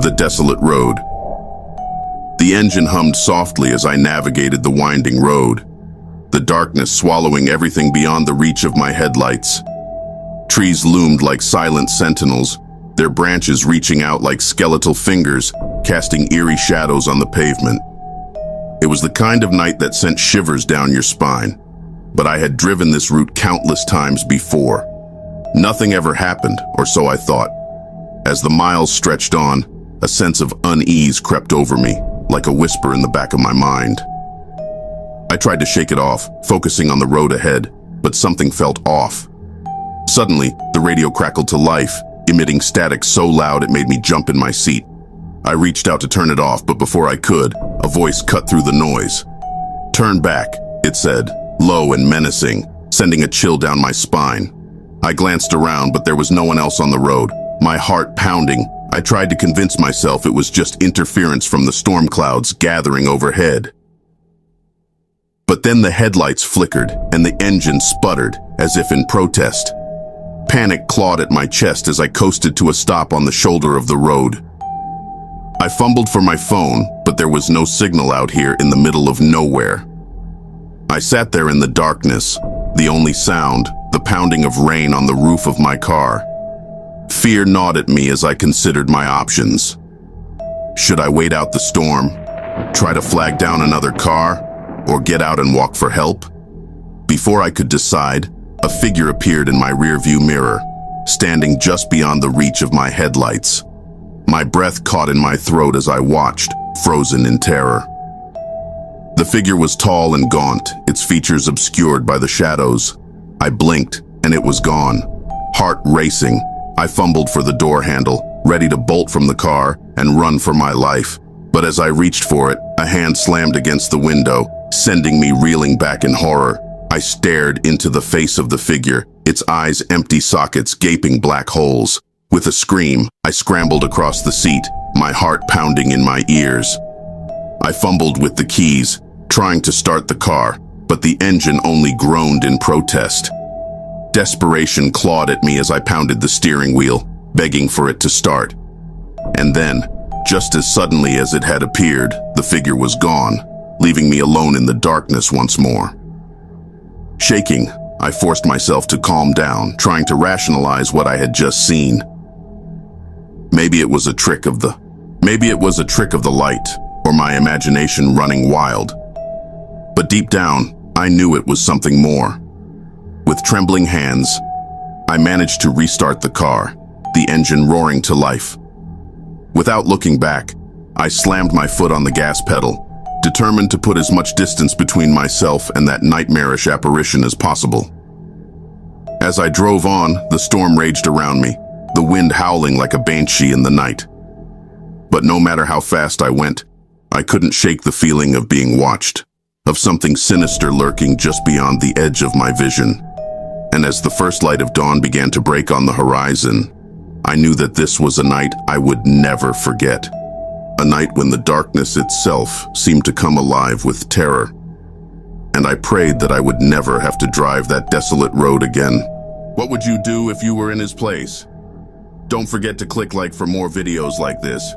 The desolate road. The engine hummed softly as I navigated the winding road, the darkness swallowing everything beyond the reach of my headlights. Trees loomed like silent sentinels, their branches reaching out like skeletal fingers, casting eerie shadows on the pavement. It was the kind of night that sent shivers down your spine, but I had driven this route countless times before. Nothing ever happened, or so I thought. As the miles stretched on, a sense of unease crept over me, like a whisper in the back of my mind. I tried to shake it off, focusing on the road ahead, but something felt off. Suddenly, the radio crackled to life, emitting static so loud it made me jump in my seat. I reached out to turn it off, but before I could, a voice cut through the noise. "Turn back," it said, low and menacing, sending a chill down my spine. I glanced around, but there was no one else on the road. My heart pounding, I tried to convince myself it was just interference from the storm clouds gathering overhead. But then the headlights flickered and the engine sputtered, as if in protest. Panic clawed at my chest as I coasted to a stop on the shoulder of the road. I fumbled for my phone, but there was no signal out here in the middle of nowhere. I sat there in the darkness, the only sound, the pounding of rain on the roof of my car. Fear gnawed at me as I considered my options. Should I wait out the storm, try to flag down another car, or get out and walk for help? Before I could decide, a figure appeared in my rearview mirror, standing just beyond the reach of my headlights. My breath caught in my throat as I watched, frozen in terror. The figure was tall and gaunt, its features obscured by the shadows. I blinked, and it was gone. Heart racing, I fumbled for the door handle, ready to bolt from the car and run for my life. But as I reached for it, a hand slammed against the window, sending me reeling back in horror. I stared into the face of the figure, its eyes empty sockets, gaping black holes. With a scream, I scrambled across the seat, my heart pounding in my ears. I fumbled with the keys, trying to start the car, but the engine only groaned in protest. Desperation clawed at me as I pounded the steering wheel, begging for it to start. And then, just as suddenly as it had appeared, the figure was gone, leaving me alone in the darkness once more. Shaking, I forced myself to calm down, trying to rationalize what I had just seen. Maybe it was a trick of the light, or my imagination running wild. But deep down, I knew it was something more. With trembling hands, I managed to restart the car, the engine roaring to life. Without looking back, I slammed my foot on the gas pedal, determined to put as much distance between myself and that nightmarish apparition as possible. As I drove on, the storm raged around me, the wind howling like a banshee in the night. But no matter how fast I went, I couldn't shake the feeling of being watched, of something sinister lurking just beyond the edge of my vision. And as the first light of dawn began to break on the horizon, I knew that this was a night I would never forget. A night when the darkness itself seemed to come alive with terror. And I prayed that I would never have to drive that desolate road again. What would you do if you were in his place? Don't forget to click like for more videos like this.